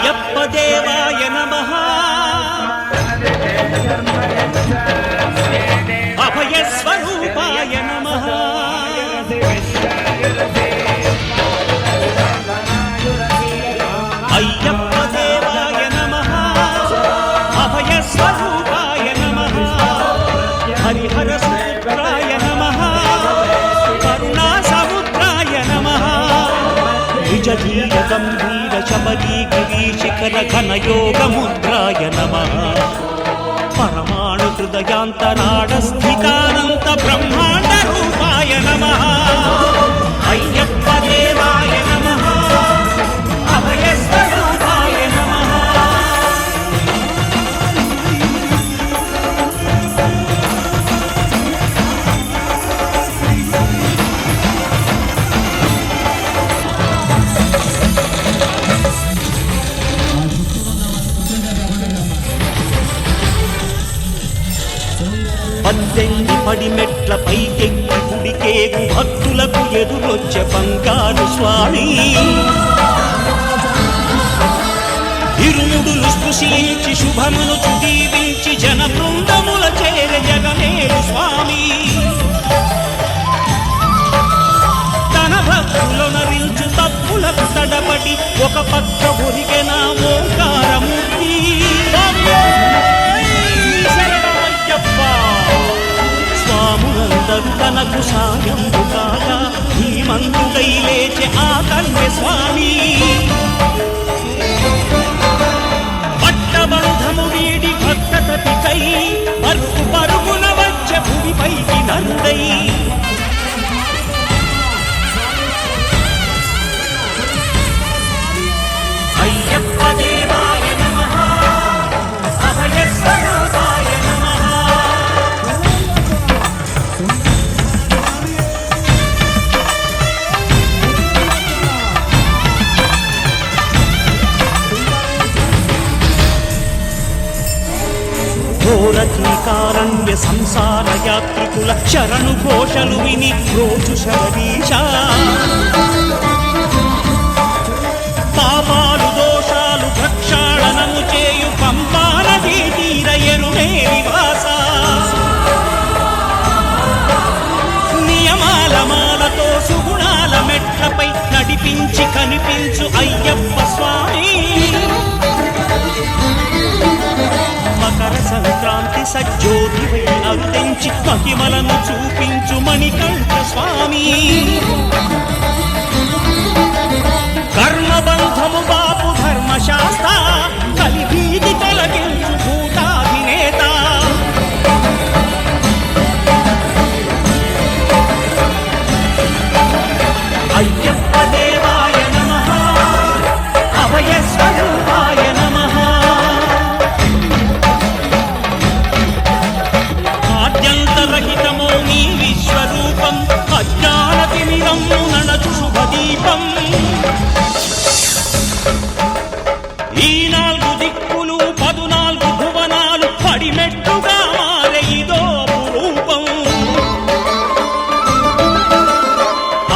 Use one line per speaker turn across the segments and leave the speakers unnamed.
అయ్యప్ప దేవాయ నమః అభయ స్వరూపాయ నమః అయ్యప్ప దేవాయ నమః అభయ స్వరూపాయ నమః హరిహర సముద్రాయ నమః కరుణా సముద్రాయ నమః నిజ ధీర గంభీర శబరీ గిరీశిఖర ఘనయోగ ముద్రాయ నమః పరమాణు హృదయాంతరాడ స్థితానంత బ్రహ్మాండ రూపాయ నమః అయ్యప్ప దేవాయ నమః అభయ స్వరూపాయ నమః పద్దెంగి పడిమెట్ల పైకెక్కి గుడికేగు భక్తులకు ఎదురొచ్చే బంగారు స్వామి ఇరుముడులు స్పృశించి శుభమును దీవించి జన బృందముల చేర జగనేరు స్వామి తన భక్తులనరించు తప్పులకు తడబడి ఒక పక్క ఒరిగెన ఓంకారమూర్తి స్వాములందరూ తనకు సాయంబు కాగా ధీమంతుడై లేచే ఆ కన్య స్వామి పట్టబంధము వీడి భక్తతపికై పరుగు పరుగున వచ్చే భూమిపైకి నరుడై అయ్యప్ప దేవాయ నమః అభయ స్వరూపాయ నమః ఘోరకీకారణ్య సంసార యాత్రికుల శరణు ఘోషలు విని రోజు శబరీశ పాపాలు దోషాలు ప్రక్షాళనము చేయు పంపానదీ తీరయను నివాస నియమాల మాలతో సుగుణాల మెట్లపై నడిపించి కనిపించు అయ్యప్ప స్వామి మకర సంక్రాంతి సజ్జోతివై అరుదించి మహిమలను చూపించు మణికంఠ స్వామి కర్మబంధము బాపు ధర్మశాస్త్ర కలిభీతి తొలగించు భూతాధినేత అయ్యప్ప దేవాయ నమః అభయ స్వరూపాయ నమః ఆద్యంతరహితమో నీ విశ్వరూపం అజ్ఞానతిమిరము నడచు శుభదీపం ఈ 4 దిక్కులు 14 భువనాలు పడిమెట్టుగా మారే ఇదో రూపం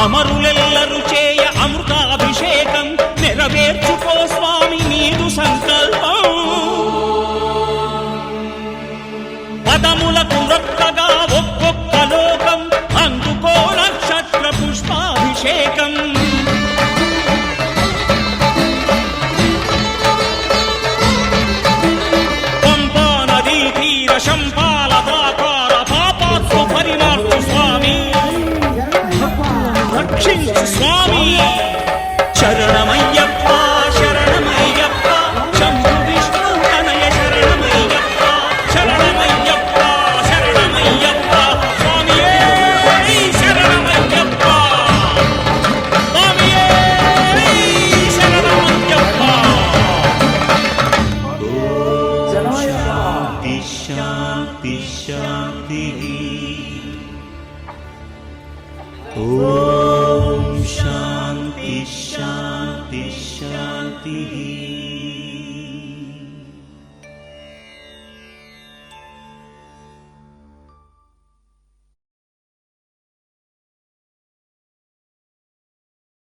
అమరులెల్లరు చేయ అమృతాభిషేకం నెరవేర్చుకో స్వామి నీదు సంకల్పం పదములకు రొక్కగా ఒక్కొక్క లోకం అందుకో నక్షత్ర పుష్పాభిషేకం పంపా నదీ తీర శంపాల దాకార పాపాత్మ పరిమార్చు స్వామి రక్షించు స్వామి శరణమయ్యప్ప శరణమయ్యప్ప శంభు విష్ణు తనయ శరణమయ్యప్ప శరణమయ్యప్ప శరణమయ్యప్ప స్వామియే శరణమయ్యప్ప స్వామియే శరణమయ్యప్ప శాంతి శాంతి శాంతి ఓం శాంతి శాంతి శాంతి